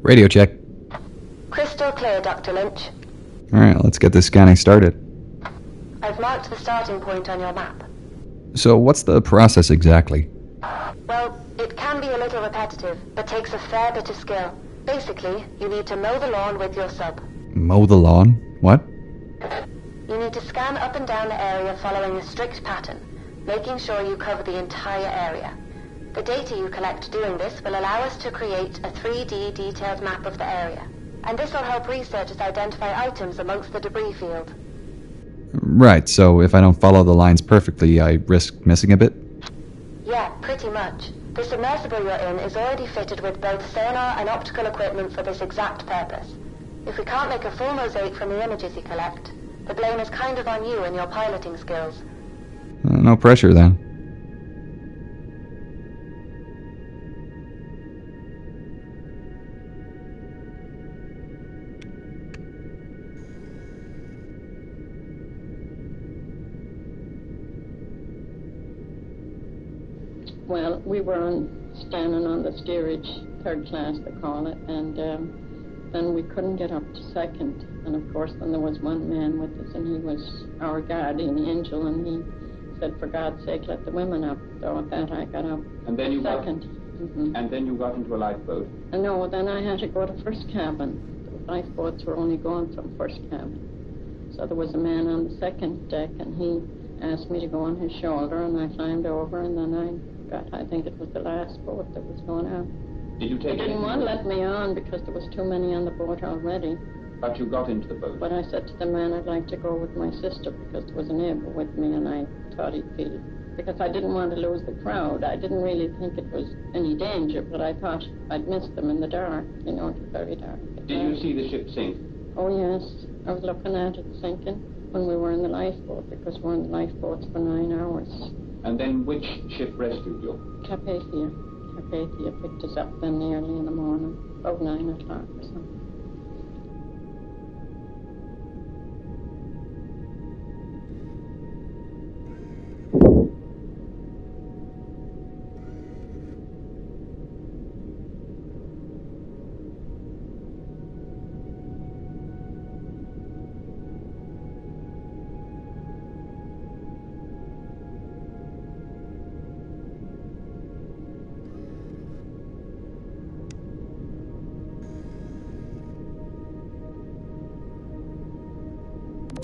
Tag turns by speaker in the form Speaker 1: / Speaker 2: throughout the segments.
Speaker 1: Radio check.
Speaker 2: Crystal clear, Dr. Lynch.
Speaker 1: Alright, let's get this scanning started.
Speaker 2: I've marked the starting point on your map.
Speaker 1: So what's the process exactly?
Speaker 2: Well, it can be a little repetitive, but takes a fair bit of skill. Basically, you need to mow the lawn with your sub.
Speaker 1: Mow the lawn? What?
Speaker 2: You need to scan up and down the area following a strict pattern, making sure you cover the entire area. The data you collect doing this will allow us to create a 3D detailed map of the area. And this will help researchers identify items amongst the debris field.
Speaker 1: Right, so if I don't follow the lines perfectly, I risk missing a bit?
Speaker 2: Yeah, pretty much. The submersible you're in is already fitted with both sonar and optical equipment for this exact purpose. If we can't make a full mosaic from the images you collect, the blame is kind of on you and your piloting skills.
Speaker 1: No pressure then.
Speaker 3: Well, we were standing on the steerage, third class they call it, and then we couldn't get up to second. And of course then there was one man with us, and he was our guardian angel, and he said, for God's sake, let the women up. So with that I got up
Speaker 4: and then you
Speaker 3: second.
Speaker 4: And then you got into a lifeboat?
Speaker 3: No, then I had to go to first cabin. The lifeboats were only going from first cabin. So there was a man on the second deck, and he asked me to go on his shoulder, and I climbed over, and then I think it was the last boat that was going out.
Speaker 4: Did you take
Speaker 3: They didn't want to let me on because there was too many on the boat already.
Speaker 4: But you got into the boat?
Speaker 3: But I said to the man I'd like to go with my sister because there was a neighbor with me, and I thought he'd feel, because I didn't want to lose the crowd. I didn't really think it was any danger, but I thought I'd miss them in the dark, you know, it was very dark.
Speaker 4: Did you see the ship sink?
Speaker 3: Oh, yes. I was looking at it sinking when we were in the lifeboat, because we're in the lifeboats for 9 hours.
Speaker 4: And then which ship rescued you?
Speaker 3: Carpathia. Carpathia picked us up then early in the morning, about 9 o'clock or something.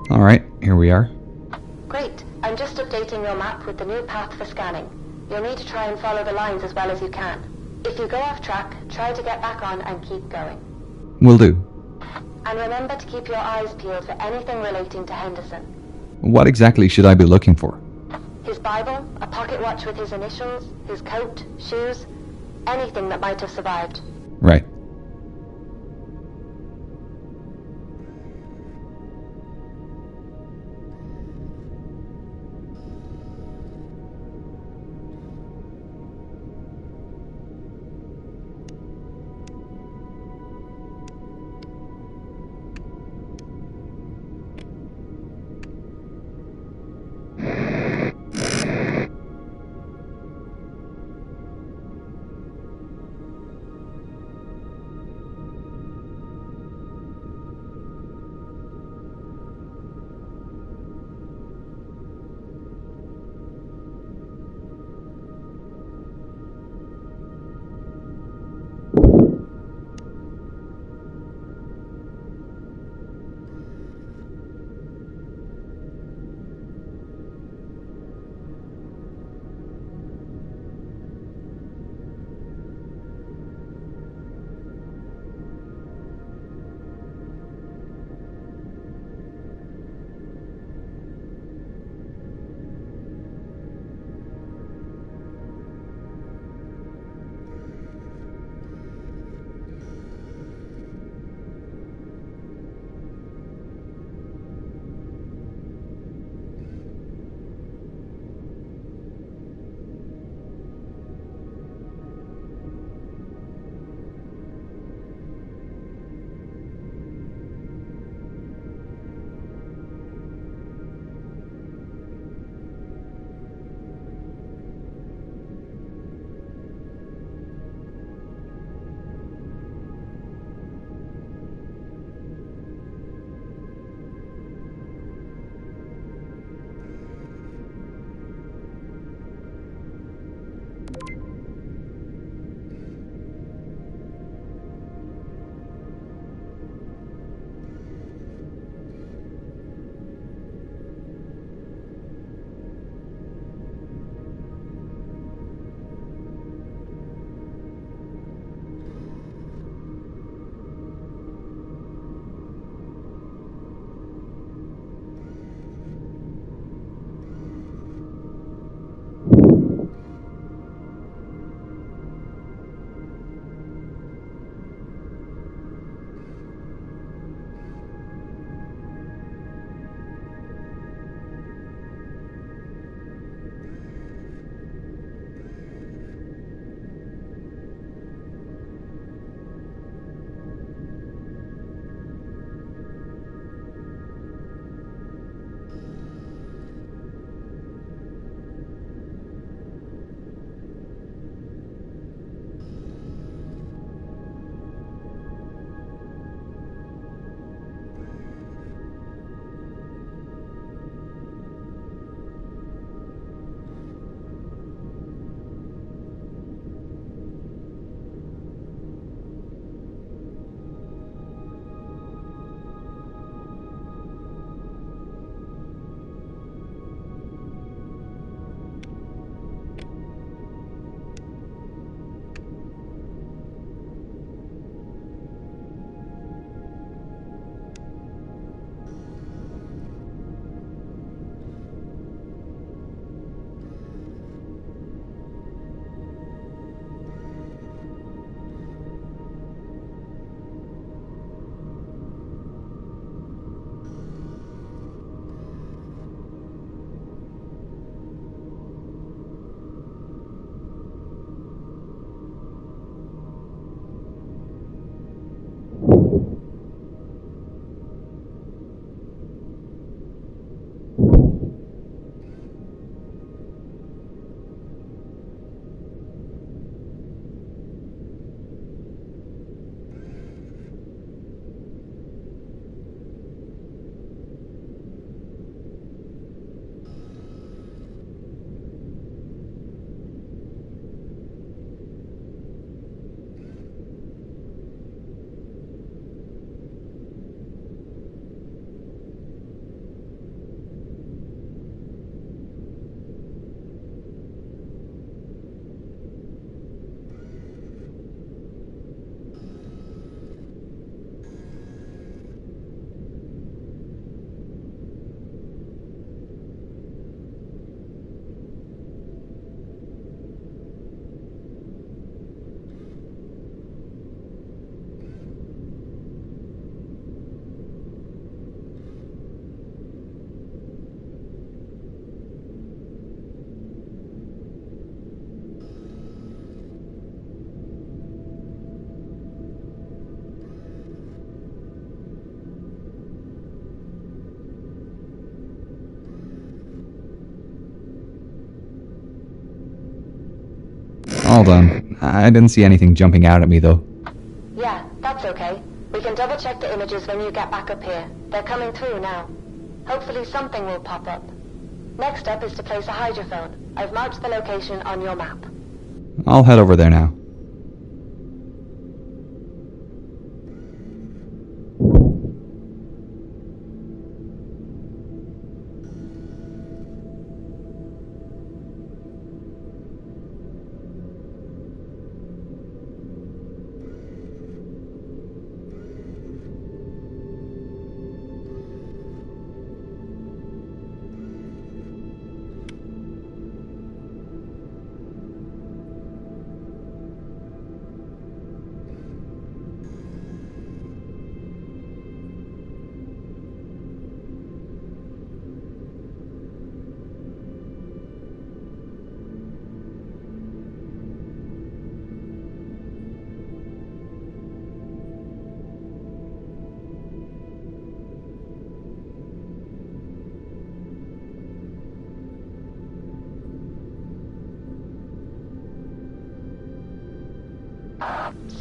Speaker 1: Alright, here we are.
Speaker 2: Great. I'm just updating your map with the new path for scanning. You'll need to try and follow the lines as well as you can. If you go off track, try to get back on and keep going.
Speaker 1: Will do.
Speaker 2: And remember to keep your eyes peeled for anything relating to Henderson.
Speaker 1: What exactly should I be looking for?
Speaker 2: His Bible, a pocket watch with his initials, his coat, shoes, anything that might have survived.
Speaker 1: Right. Hold on. I didn't see anything jumping out at me, though.
Speaker 2: Yeah, that's okay. We can double check the images when you get back up here. They're coming through now. Hopefully something will pop up. Next up is to place a hydrophone. I've marked the location on your map.
Speaker 1: I'll head over there now.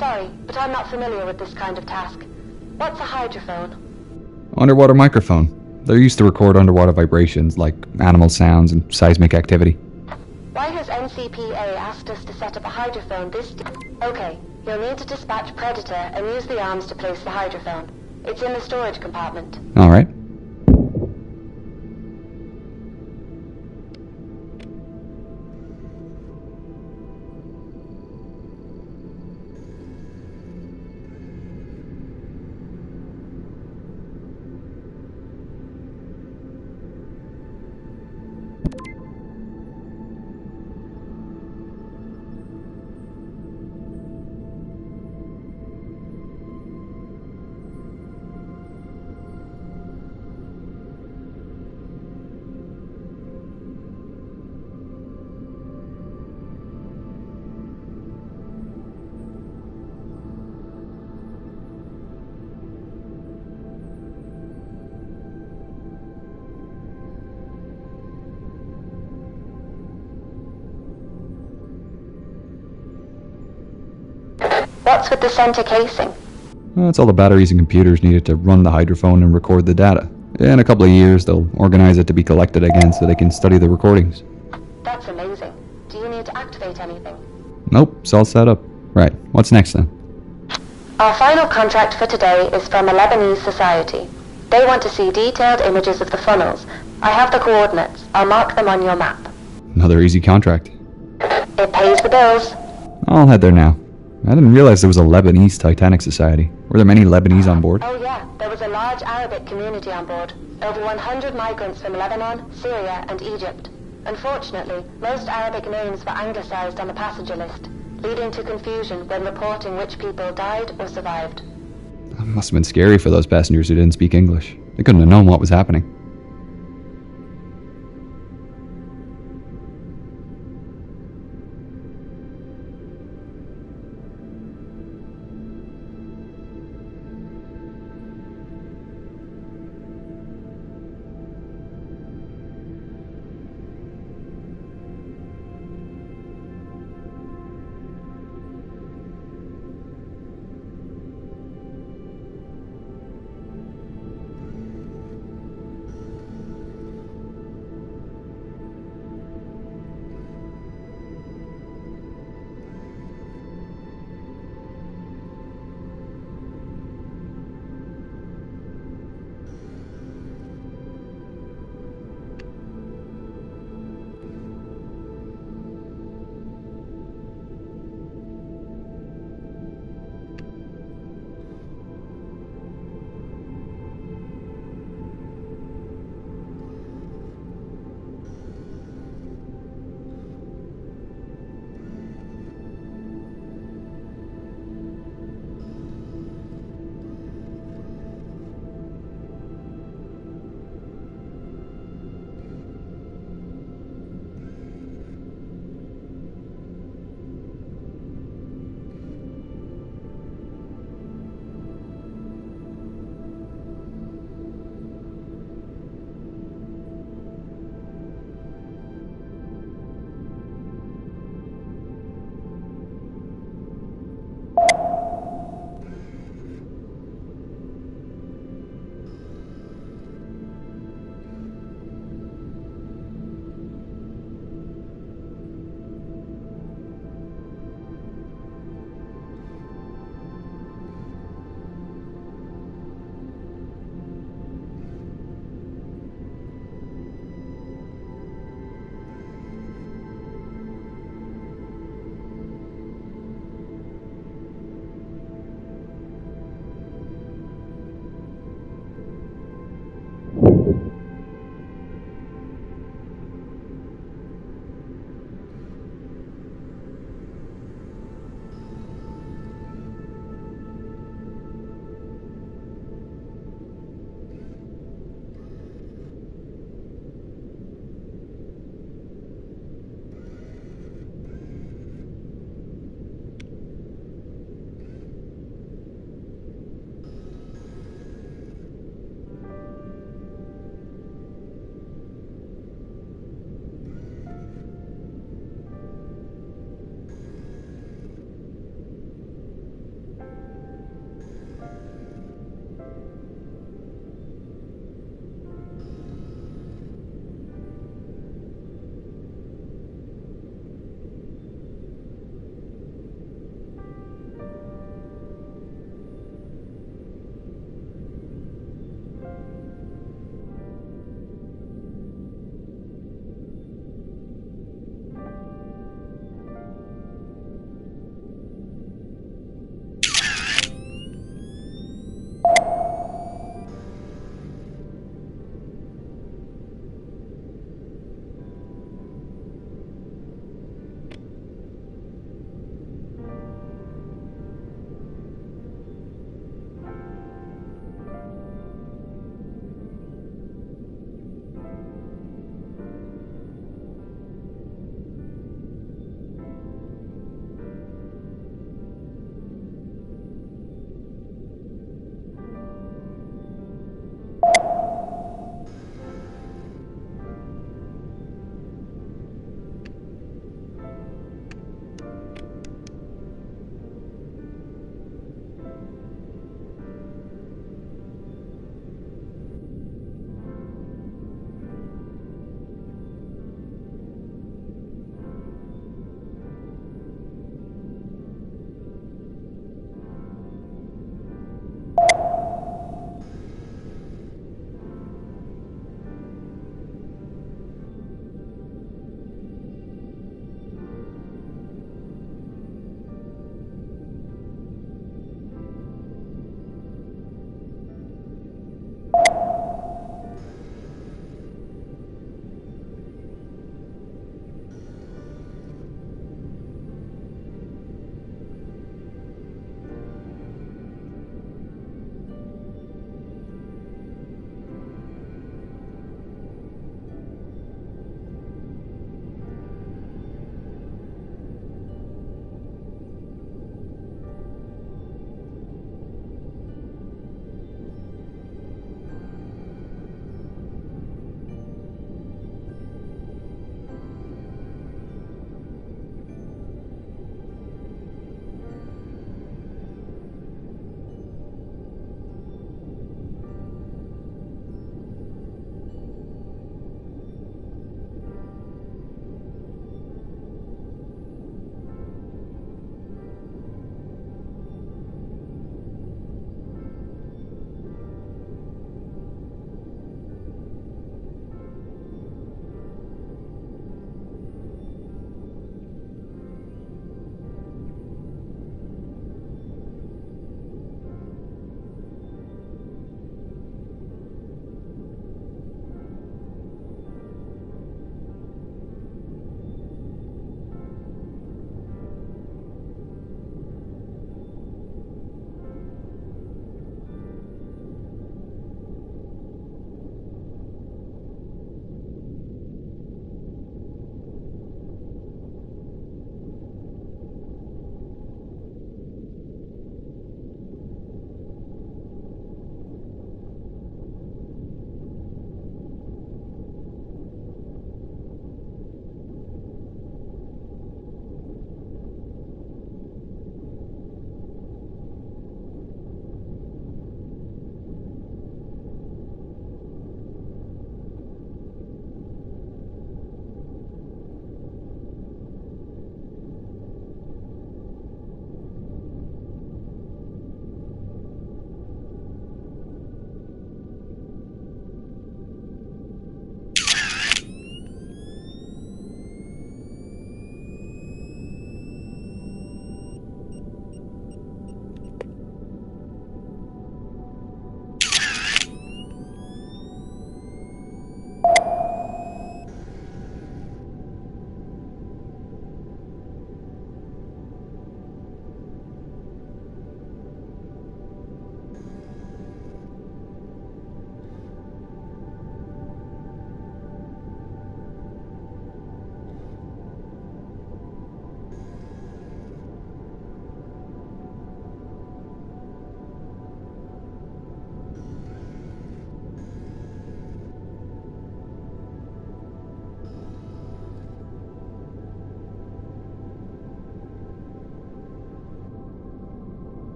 Speaker 2: Sorry, but I'm not familiar with this kind of task. What's a hydrophone?
Speaker 1: Underwater microphone. They're used to record underwater vibrations like animal sounds and seismic activity.
Speaker 2: Why has NCPA asked us to set up a hydrophone this Okay, you'll need to dispatch Predator and use the arms to place the hydrophone. It's in the storage compartment.
Speaker 1: Alright.
Speaker 2: What's with the center casing?
Speaker 1: That's all the batteries and computers needed to run the hydrophone and record the data. In a couple of years, they'll organize it to be collected again so they can study the recordings.
Speaker 2: That's amazing. Do you need to activate anything?
Speaker 1: Nope, it's all set up. Right, what's next then?
Speaker 2: Our final contract for today is from a Lebanese society. They want to see detailed images of the funnels. I have the coordinates. I'll mark them on your map.
Speaker 1: Another easy contract.
Speaker 2: It pays the bills.
Speaker 1: I'll head there now. I didn't realize there was a Lebanese Titanic society. Were there many Lebanese on board?
Speaker 2: Oh yeah, there was a large Arabic community on board. Over 100 migrants from Lebanon, Syria and Egypt. Unfortunately, most Arabic names were anglicized on the passenger list, leading to confusion when reporting which people died or survived.
Speaker 1: It must have been scary for those passengers who didn't speak English. They couldn't have known what was happening.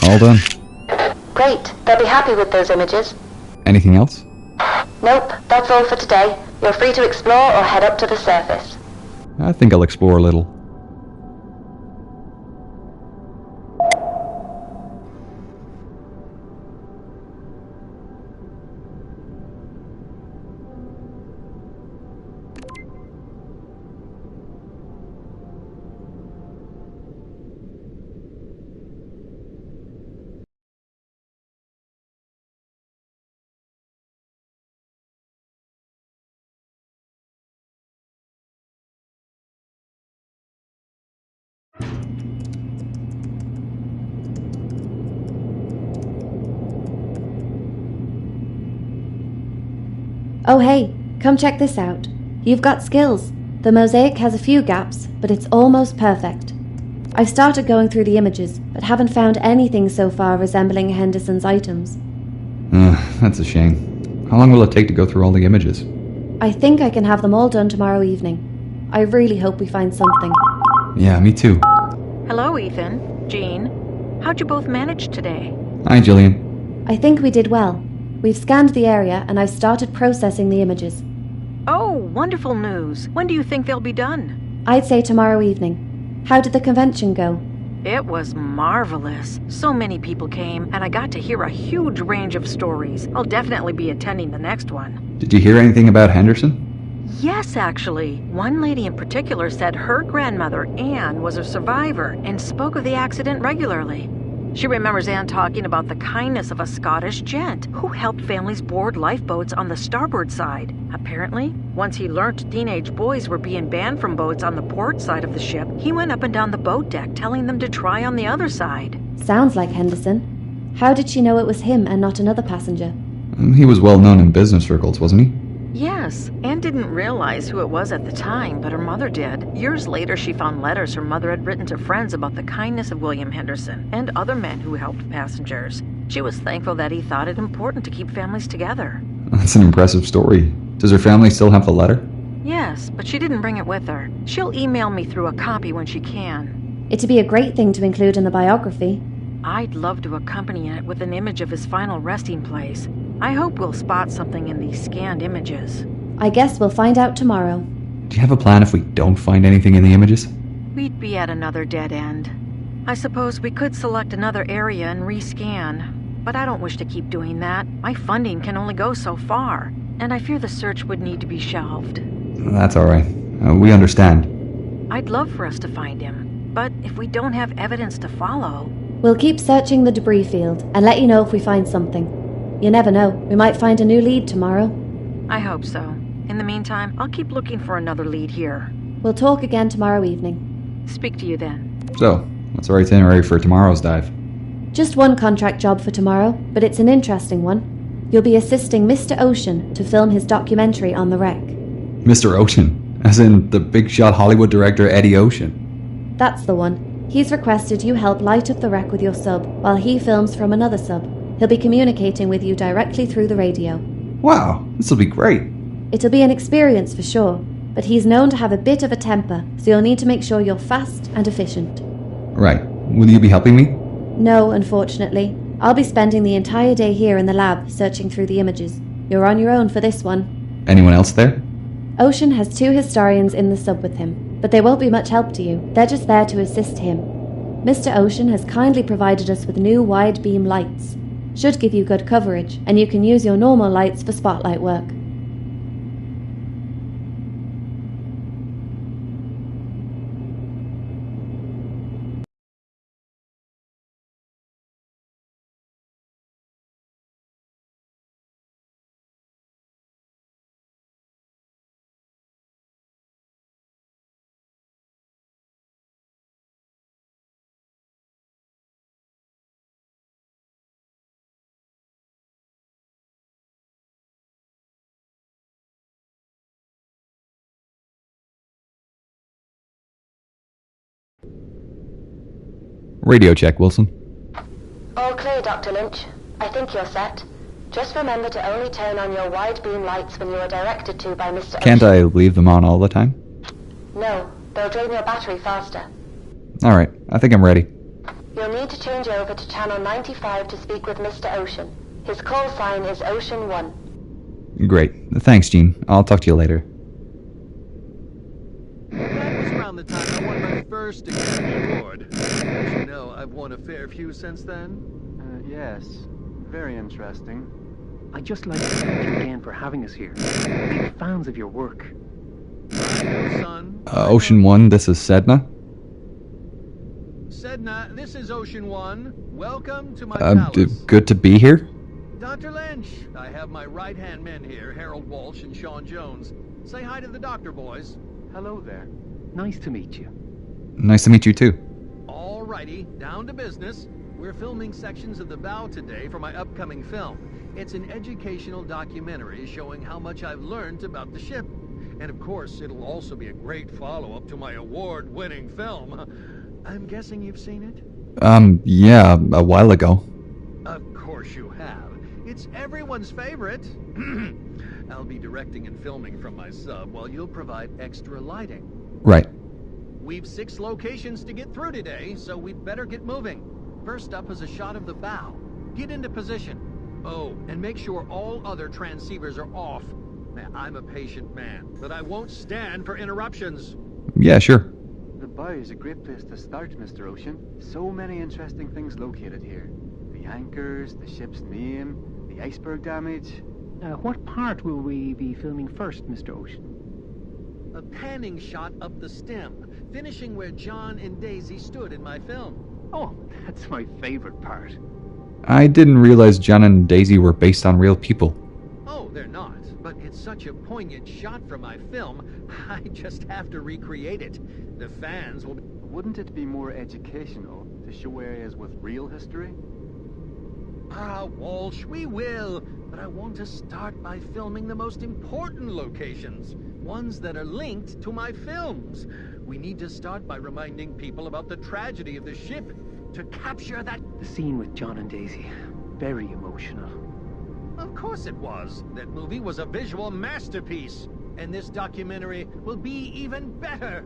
Speaker 1: All done.
Speaker 2: Great. They'll be happy with those images.
Speaker 1: Anything else?
Speaker 2: Nope, that's all for today. You're free to explore or head up to the surface.
Speaker 1: I think I'll explore a little.
Speaker 5: Oh hey, come check this out. You've got skills. The mosaic has a few gaps, but it's almost perfect. I've started going through the images, but haven't found anything so far resembling Henderson's items.
Speaker 1: That's a shame. How long will it take to go through all the images?
Speaker 5: I think I can have them all done tomorrow evening. I really hope we find something.
Speaker 1: Yeah, me too.
Speaker 6: Hello, Ethan. Jean. How'd you both manage today?
Speaker 1: Hi, Jillian.
Speaker 5: I think we did well. We've scanned the area and I've started processing the images.
Speaker 6: Oh, wonderful news. When do you think they'll be done?
Speaker 5: I'd say tomorrow evening. How did the convention go?
Speaker 6: It was marvelous. So many people came, and I got to hear a huge range of stories. I'll definitely be attending the next one.
Speaker 1: Did you hear anything about Henderson?
Speaker 6: Yes, actually. One lady in particular said her grandmother, Anne, was a survivor and spoke of the accident regularly. She remembers Anne talking about the kindness of a Scottish gent who helped families board lifeboats on the starboard side. Apparently, once he learnt teenage boys were being banned from boats on the port side of the ship, he went up and down the boat deck telling them to try on the other side.
Speaker 5: Sounds like Henderson. How did she know it was him and not another passenger?
Speaker 1: He was well known in business circles, wasn't he?
Speaker 6: Yes, Anne didn't realize who it was at the time, but her mother did. Years later, she found letters her mother had written to friends about the kindness of William Henderson and other men who helped passengers. She was thankful that he thought it important to keep families together.
Speaker 1: That's an impressive story. Does her family still have the letter?
Speaker 6: Yes, but she didn't bring it with her. She'll email me through a copy when she can.
Speaker 5: It'd be a great thing to include in the biography.
Speaker 6: I'd love to accompany it with an image of his final resting place. I hope we'll spot something in these scanned images.
Speaker 5: I guess we'll find out tomorrow.
Speaker 1: Do you have a plan if we don't find anything in the images?
Speaker 6: We'd be at another dead end. I suppose we could select another area and rescan, but I don't wish to keep doing that. My funding can only go so far, and I fear the search would need to be shelved.
Speaker 1: That's alright. We understand.
Speaker 6: I'd love for us to find him, but if we don't have evidence to follow...
Speaker 5: We'll keep searching the debris field and let you know if we find something. You never know, we might find a new lead tomorrow.
Speaker 6: I hope so. In the meantime, I'll keep looking for another lead here.
Speaker 5: We'll talk again tomorrow evening.
Speaker 6: Speak to you then.
Speaker 1: So, what's our itinerary for tomorrow's dive?
Speaker 5: Just one contract job for tomorrow, but it's an interesting one. You'll be assisting Mr. Ocean to film his documentary on the wreck.
Speaker 1: Mr. Ocean, as in the big shot Hollywood director Eddie Ocean.
Speaker 5: That's the one. He's requested you help light up the wreck with your sub, while he films from another sub. He'll be communicating with you directly through the radio.
Speaker 1: Wow, this'll be great.
Speaker 5: It'll be an experience for sure, but he's known to have a bit of a temper, so you'll need to make sure you're fast and efficient.
Speaker 1: Right. Will you be helping me?
Speaker 5: No, unfortunately. I'll be spending the entire day here in the lab, searching through the images. You're on your own for this one.
Speaker 1: Anyone else there?
Speaker 5: Ocean has 2 historians in the sub with him, but they won't be much help to you. They're just there to assist him. Mr. Ocean has kindly provided us with new wide beam lights. Should give you good coverage, and you can use your normal lights for spotlight work.
Speaker 1: Radio check, Wilson.
Speaker 2: All clear, Dr. Lynch. I think you're set. Just remember to only turn on your wide beam lights when you are directed to by Mr.
Speaker 1: Can't
Speaker 2: Ocean.
Speaker 1: I leave them on all the time?
Speaker 2: No, they'll drain your battery faster.
Speaker 1: Alright, I think I'm ready.
Speaker 2: You'll need to change over to channel 95 to speak with Mr. Ocean. His call sign is Ocean 1.
Speaker 1: Great. Thanks, Gene. I'll talk to you later.
Speaker 7: That was around the time I won my first Academy Award. As you know, I've won a fair few since then.
Speaker 8: Yes. Very interesting. I'd just like to thank you again for having us here. Big fans of your work.
Speaker 7: I know, son.
Speaker 1: Ocean 1, this is Sedna.
Speaker 7: Sedna, this is Ocean 1. Welcome to my palace.
Speaker 1: Good to be here.
Speaker 7: Dr. Lynch, I have my right-hand men here, Harold Walsh and Sean Jones. Say hi to the doctor, boys.
Speaker 8: Hello there. Nice to meet you.
Speaker 1: Nice to meet you too.
Speaker 7: Alrighty, down to business. We're filming sections of the bow today for my upcoming film. It's an educational documentary showing how much I've learned about the ship. And of course, it'll also be a great follow-up to my award-winning film. I'm guessing you've seen it?
Speaker 1: Yeah, a while ago.
Speaker 7: Of course you have. It's everyone's favorite. I'll be directing and filming from my sub while you'll provide extra lighting.
Speaker 1: Right.
Speaker 7: We've 6 locations to get through today, so we'd better get moving. First up is a shot of the bow. Get into position. Oh, and make sure all other transceivers are off. Now, I'm a patient man, but I won't stand for interruptions.
Speaker 1: Yeah, sure.
Speaker 8: The bow is a great place to start, Mr. Ocean. So many interesting things located here. The anchors, the ship's name, the iceberg damage. What part will we be filming first, Mr. Ocean?
Speaker 7: A panning shot up the stem, finishing where John and Daisy stood in my film.
Speaker 8: Oh, that's my favorite part.
Speaker 1: I didn't realize John and Daisy were based on real people.
Speaker 7: Oh, they're not, but it's such a poignant shot from my film, I just have to recreate it. The fans will...
Speaker 8: Wouldn't it be more educational to show areas with real history?
Speaker 7: Ah, Walsh, we will, but I want to start by filming the most important locations, ones that are linked to my films. We need to start by reminding people about the tragedy of the ship, to capture that...
Speaker 8: The scene with John and Daisy, very emotional.
Speaker 7: Of course it was. That movie was a visual masterpiece, and this documentary will be even better.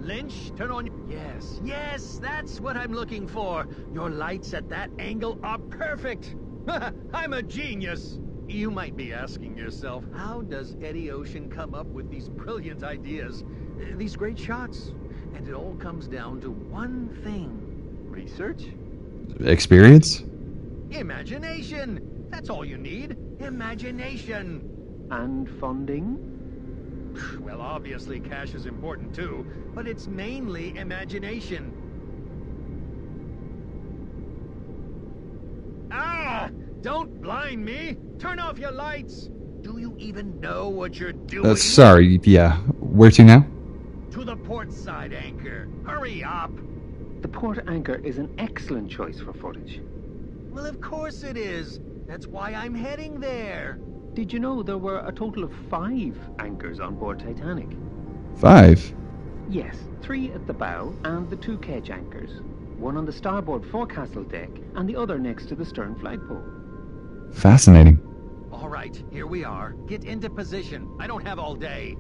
Speaker 7: Lynch, turn on... Yes, that's what I'm looking for. Your lights at that angle are perfect. I'm a genius. You might be asking yourself, how does Eddie Ocean come up with these brilliant ideas, these great shots? And it all comes down to one thing. Research?
Speaker 1: Experience?
Speaker 7: Imagination. That's all you need. Imagination.
Speaker 8: And funding?
Speaker 7: Well, obviously cash is important too, but it's mainly imagination. Ah! Don't blind me! Turn off your lights! Do you even know what you're doing?
Speaker 1: Sorry, yeah. Where to now?
Speaker 7: To the port side anchor. Hurry up!
Speaker 8: The port anchor is an excellent choice for footage.
Speaker 7: Well, of course it is. That's why I'm heading there.
Speaker 8: Did you know there were a total of 5 anchors on board Titanic?
Speaker 1: 5?
Speaker 8: Yes, 3 at the bow and the 2 kedge anchors. One on the starboard forecastle deck and the other next to the stern flagpole.
Speaker 1: Fascinating.
Speaker 7: All right. right, here we are. Get into position. I don't have all day.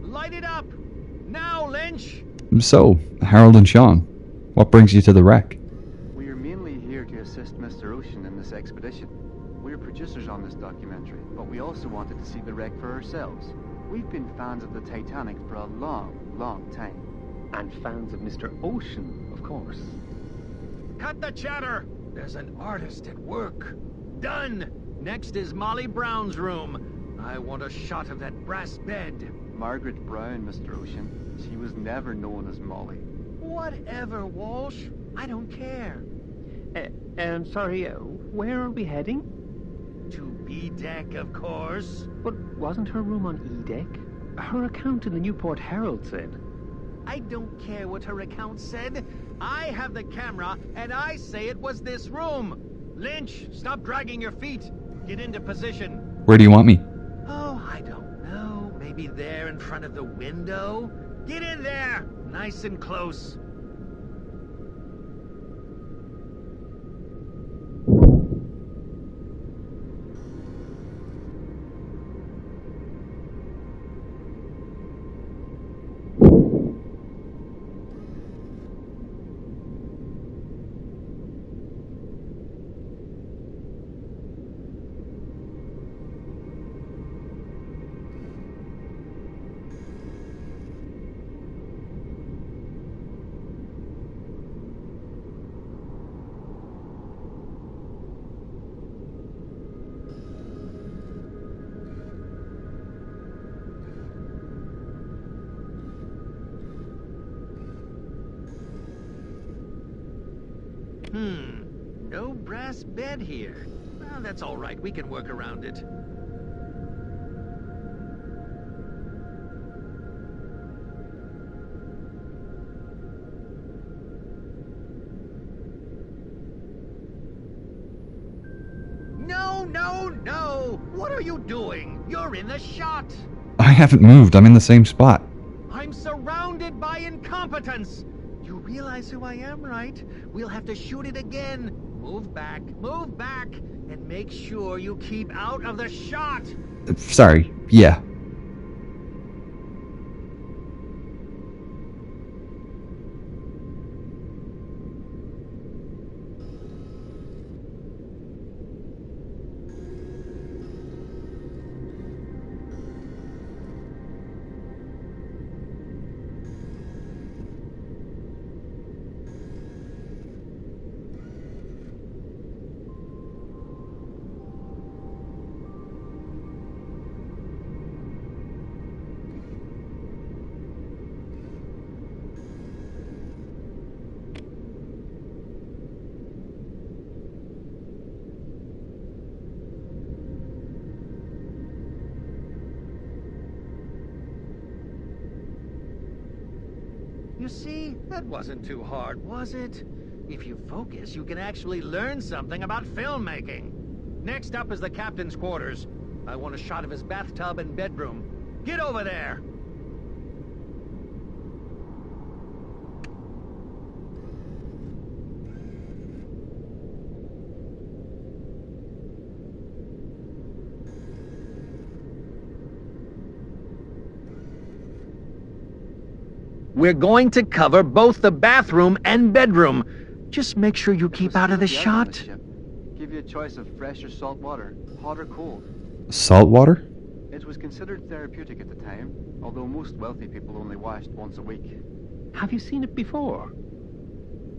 Speaker 7: Light it up! Now, Lynch!
Speaker 1: So, Harold and Sean, what brings you to the wreck?
Speaker 8: We are mainly here to assist Mr. Ocean in this expedition. We're producers on this documentary, but we also wanted to see the wreck for ourselves. We've been fans of the Titanic for a long time.
Speaker 9: And fans of Mr. Ocean, of course.
Speaker 7: Cut the chatter! There's an artist at work. Done! Next is Molly Brown's room. I want a shot of that brass bed.
Speaker 8: Margaret Brown, Mr. Ocean. She was never known as Molly.
Speaker 7: Whatever, Walsh. I don't care.
Speaker 9: Sorry, where are we heading?
Speaker 7: To B-deck, of course.
Speaker 9: But wasn't her room on E-deck? Her account in the Newport Herald said.
Speaker 7: I don't care what her account said. I have the camera, and I say it was this room. Lynch, stop dragging your feet. Get into position.
Speaker 1: Where do you want me?
Speaker 7: Oh, I don't know. Maybe there in front of the window? Get in there! Nice and close. No brass bed here. Well, that's all right. We can work around it. No! What are you doing? You're in the shot!
Speaker 1: I haven't moved. I'm in the same spot.
Speaker 7: I'm surrounded by incompetence! You realize who I am, right? We'll have to shoot it again. Move back, and make sure you keep out of the shot!
Speaker 1: Sorry, yeah.
Speaker 7: You see, that wasn't too hard, was it? If you focus, you can actually learn something about filmmaking. Next up is the captain's quarters. I want a shot of his bathtub and bedroom. Get over there! We're going to cover both the bathroom and bedroom. Just make sure you keep out of the shot.
Speaker 8: Ship. Give you a choice of fresh or salt water, hot or cold.
Speaker 1: Salt water?
Speaker 8: It was considered therapeutic at the time, although most wealthy people only washed once a week.
Speaker 9: Have you seen it before?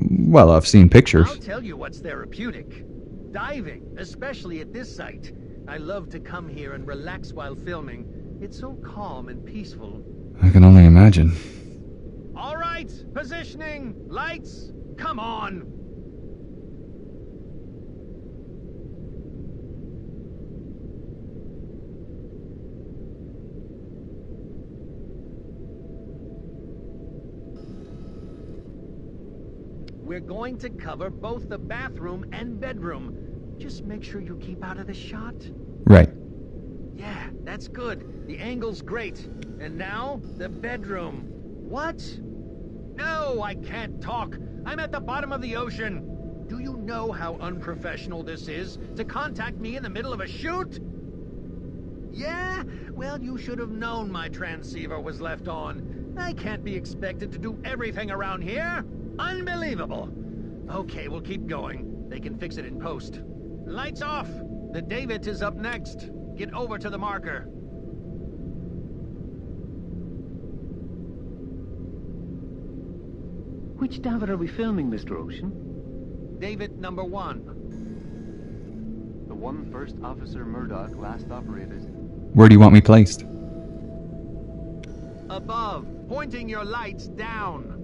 Speaker 1: Well, I've seen pictures.
Speaker 7: I'll tell you what's therapeutic. Diving, especially at this site. I love to come here and relax while filming. It's so calm and peaceful.
Speaker 1: I can only imagine.
Speaker 7: All right, positioning, lights, come on. We're going to cover both the bathroom and bedroom. Just make sure you keep out of the shot.
Speaker 1: Right.
Speaker 7: Yeah, that's good. The angle's great. And now, the bedroom. What? No, I can't talk. I'm at the bottom of the ocean. Do you know how unprofessional this is? To contact me in the middle of a shoot? Yeah? Well, you should have known my transceiver was left on. I can't be expected to do everything around here. Unbelievable. Okay, we'll keep going. They can fix it in post. Lights off. The David is up next. Get over to the marker.
Speaker 9: Which David are we filming, Mr. Ocean?
Speaker 7: David number 1.
Speaker 8: The one First Officer Murdoch last operated.
Speaker 1: Where do you want me placed?
Speaker 7: Above, pointing your lights down.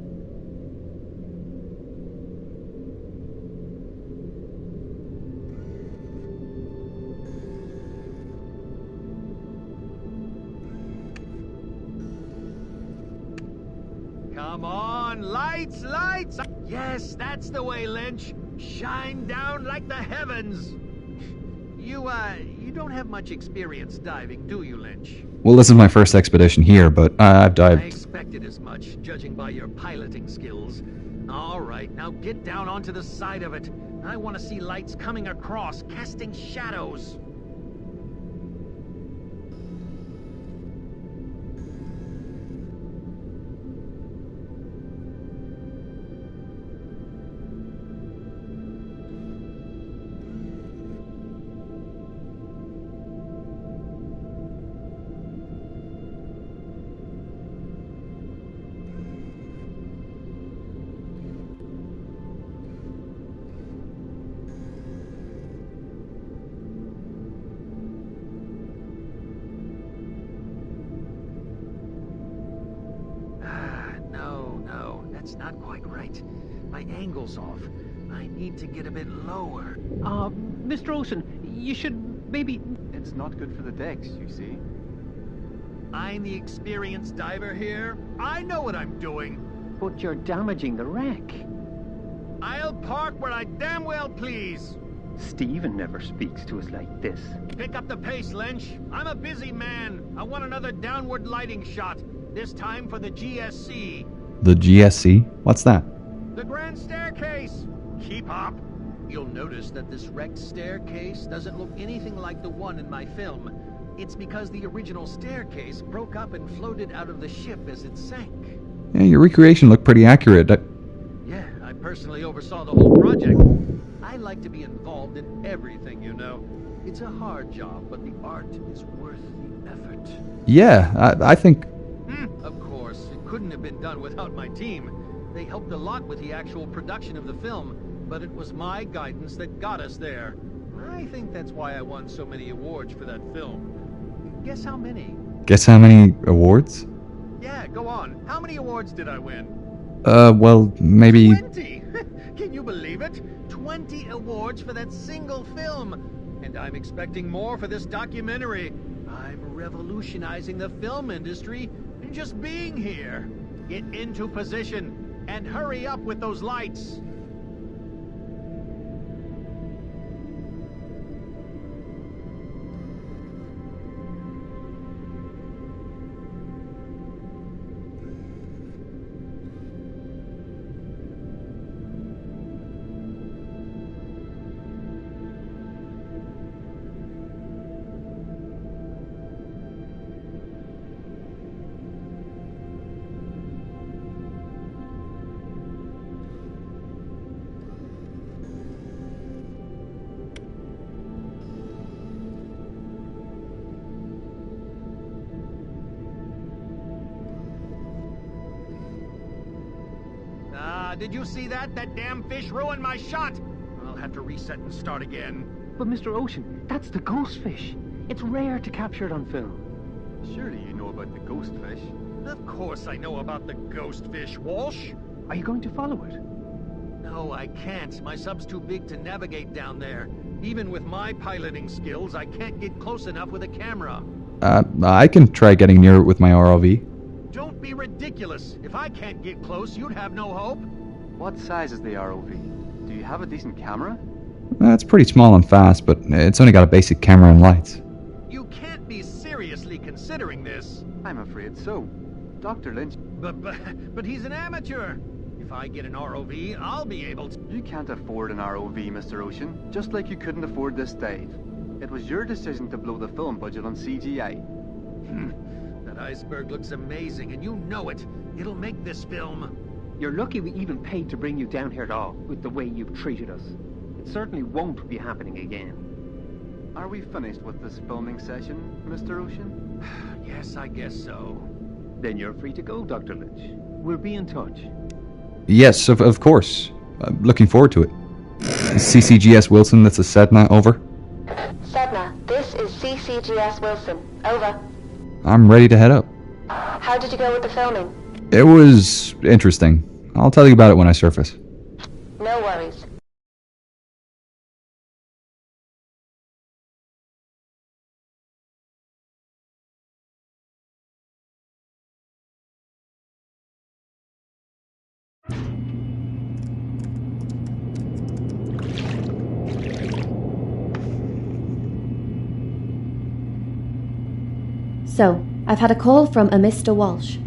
Speaker 7: Come on, lights, lights! Yes, that's the way, Lynch. Shine down like the heavens. You don't have much experience diving, do you, Lynch?
Speaker 1: Well, this is my first expedition here, but I've
Speaker 7: I
Speaker 1: dived.
Speaker 7: expected as much, judging by your piloting skills. All right, now get down onto the side of it. I want to see lights coming across, casting shadows. That's not quite right. My angle's off. I need to get a bit lower.
Speaker 9: Mr. Ocean, you should maybe...
Speaker 8: It's not good for the decks, you see.
Speaker 7: I'm the experienced diver here. I know what I'm doing.
Speaker 9: But you're damaging the wreck.
Speaker 7: I'll park where I damn well please.
Speaker 9: Stephen never speaks to us like this.
Speaker 7: Pick up the pace, Lynch. I'm a busy man. I want another downward lighting shot. This time for the GSC.
Speaker 1: The GSC? What's that?
Speaker 7: The grand staircase. Keep up. You'll notice that this wrecked staircase doesn't look anything like the one in my film. It's because the original staircase broke up and floated out of the ship as it sank.
Speaker 1: Yeah, your recreation looked pretty accurate.
Speaker 7: Yeah, I personally oversaw the whole project. I like to be involved in everything, you know. It's a hard job, but the art is worth the effort.
Speaker 1: Yeah, I think...
Speaker 7: Of course, it couldn't have been done without my team. They helped a lot with the actual production of the film, but it was my guidance that got us there. I think that's why I won so many awards for that film. Guess how many?
Speaker 1: Guess how many awards?
Speaker 7: Yeah, go on. How many awards did I win?
Speaker 1: Well, maybe...
Speaker 7: 20! Can you believe it? 20 awards for that single film! And I'm expecting more for this documentary. I'm revolutionizing the film industry and just being here. Get into position and hurry up with those lights. Did you see that? That damn fish ruined my shot! I'll have to reset and start again.
Speaker 9: But Mr. Ocean, that's the ghost fish. It's rare to capture it on film.
Speaker 8: Surely you know about the ghost fish.
Speaker 7: Of course I know about the ghost fish, Walsh.
Speaker 9: Are you going to follow it?
Speaker 7: No, I can't. My sub's too big to navigate down there. Even with my piloting skills, I can't get close enough with a camera.
Speaker 1: I can try getting near it with my ROV.
Speaker 7: Don't be ridiculous. If I can't get close, you'd have no hope.
Speaker 8: What size is the ROV? Do you have a decent camera?
Speaker 1: It's pretty small and fast, but it's only got a basic camera and lights.
Speaker 7: You can't be seriously considering this.
Speaker 8: I'm afraid so. Dr. Lynch,
Speaker 7: But he's an amateur. If I get an ROV, I'll be able to...
Speaker 8: you can't afford an ROV, Mr. Ocean, just like you couldn't afford this dive. It was your decision to blow the film budget on CGI.
Speaker 7: That iceberg looks amazing, and you know it. It'll make this film.
Speaker 9: You're lucky we even paid to bring you down here at all, with the way you've treated us. It certainly won't be happening again.
Speaker 8: Are we finished with this filming session, Mr. Ocean?
Speaker 7: Yes, I guess so.
Speaker 9: Then you're free to go, Dr. Lynch. We'll be in touch.
Speaker 1: Yes, of course. Looking forward to it. CCGS Wilson, that's a Sedna, over.
Speaker 2: Sedna, this is CCGS Wilson. Over.
Speaker 1: I'm ready to head up.
Speaker 2: How did you go with the filming?
Speaker 1: It was interesting. I'll tell you about it when I surface.
Speaker 2: No worries.
Speaker 5: So, I've had a call from a Mr. Walsh.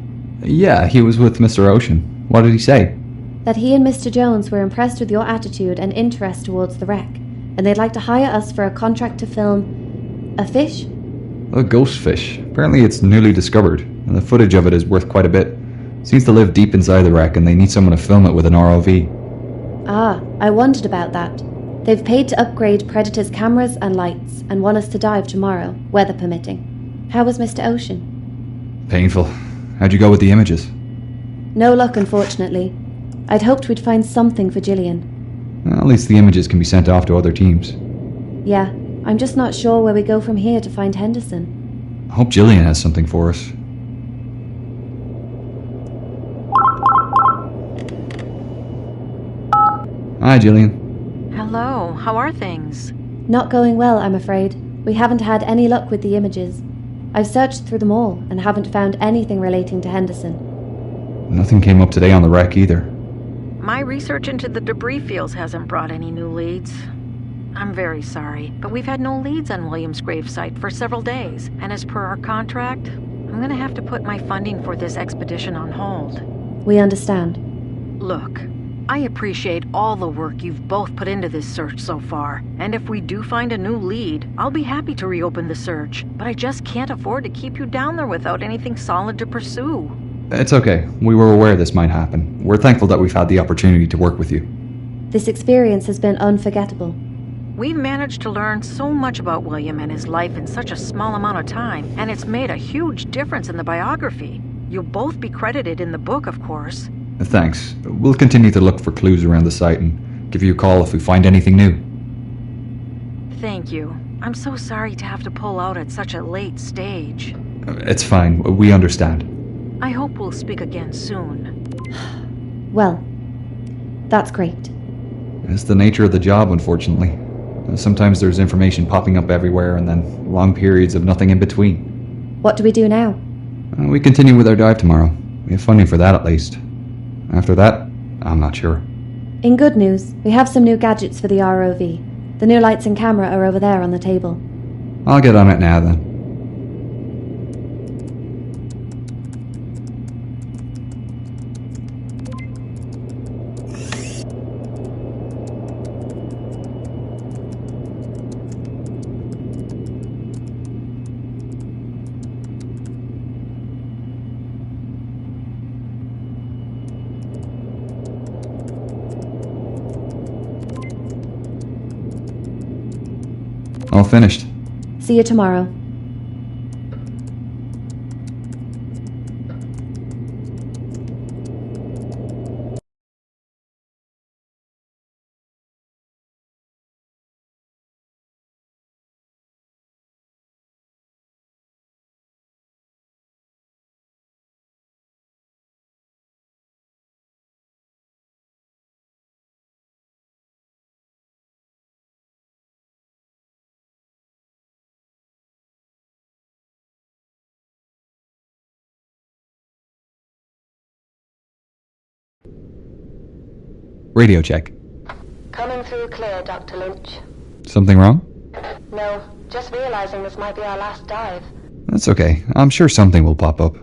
Speaker 1: Yeah, he was with Mr. Ocean. What did he say?
Speaker 5: That he and Mr. Jones were impressed with your attitude and interest towards the wreck, and they'd like to hire us for a contract to film... a fish?
Speaker 1: A ghost fish. Apparently it's newly discovered, and the footage of it is worth quite a bit. Seems to live deep inside the wreck, and they need someone to film it with an ROV.
Speaker 5: Ah, I wondered about that. They've paid to upgrade Predator's cameras and lights, and want us to dive tomorrow, weather permitting. How was Mr. Ocean?
Speaker 1: Painful. How'd you go with the images?
Speaker 5: No luck, unfortunately. I'd hoped we'd find something for Gillian.
Speaker 1: Well, at least the images can be sent off to other teams.
Speaker 5: Yeah, I'm just not sure where we go from here to find Henderson.
Speaker 1: I hope Gillian has something for us. Hi, Gillian.
Speaker 6: Hello, how are things?
Speaker 5: Not going well, I'm afraid. We haven't had any luck with the images. I've searched through them all and haven't found anything relating to Henderson.
Speaker 1: Nothing came up today on the wreck either.
Speaker 6: My research into the debris fields hasn't brought any new leads. I'm very sorry, but we've had no leads on William's gravesite for several days, and as per our contract, I'm gonna have to put my funding for this expedition on hold.
Speaker 5: We understand.
Speaker 6: Look, I appreciate all the work you've both put into this search so far, and if we do find a new lead, I'll be happy to reopen the search, but I just can't afford to keep you down there without anything solid to pursue.
Speaker 1: It's okay. We were aware this might happen. We're thankful that we've had the opportunity to work with you.
Speaker 5: This experience has been unforgettable.
Speaker 6: We've managed to learn so much about William and his life in such a small amount of time, and it's made a huge difference in the biography. You'll both be credited in the book, of course.
Speaker 1: Thanks. We'll continue to look for clues around the site and give you a call if we find anything new.
Speaker 6: Thank you. I'm so sorry to have to pull out at such a late stage.
Speaker 1: It's fine. We understand.
Speaker 6: I hope we'll speak again soon.
Speaker 5: Well, that's great.
Speaker 1: It's the nature of the job, unfortunately. Sometimes there's information popping up everywhere and then long periods of nothing in between.
Speaker 5: What do we do now?
Speaker 1: We continue with our dive tomorrow. We have funding for that at least. After that, I'm not sure.
Speaker 5: In good news, we have some new gadgets for the ROV. The new lights and camera are over there on the table.
Speaker 1: I'll get on it now then. All finished.
Speaker 5: See you tomorrow.
Speaker 1: radio check.
Speaker 2: Coming through clear, Dr. Lynch.
Speaker 1: Something wrong?
Speaker 2: No, just realizing this might be our last dive.
Speaker 1: That's okay. I'm sure something will pop up.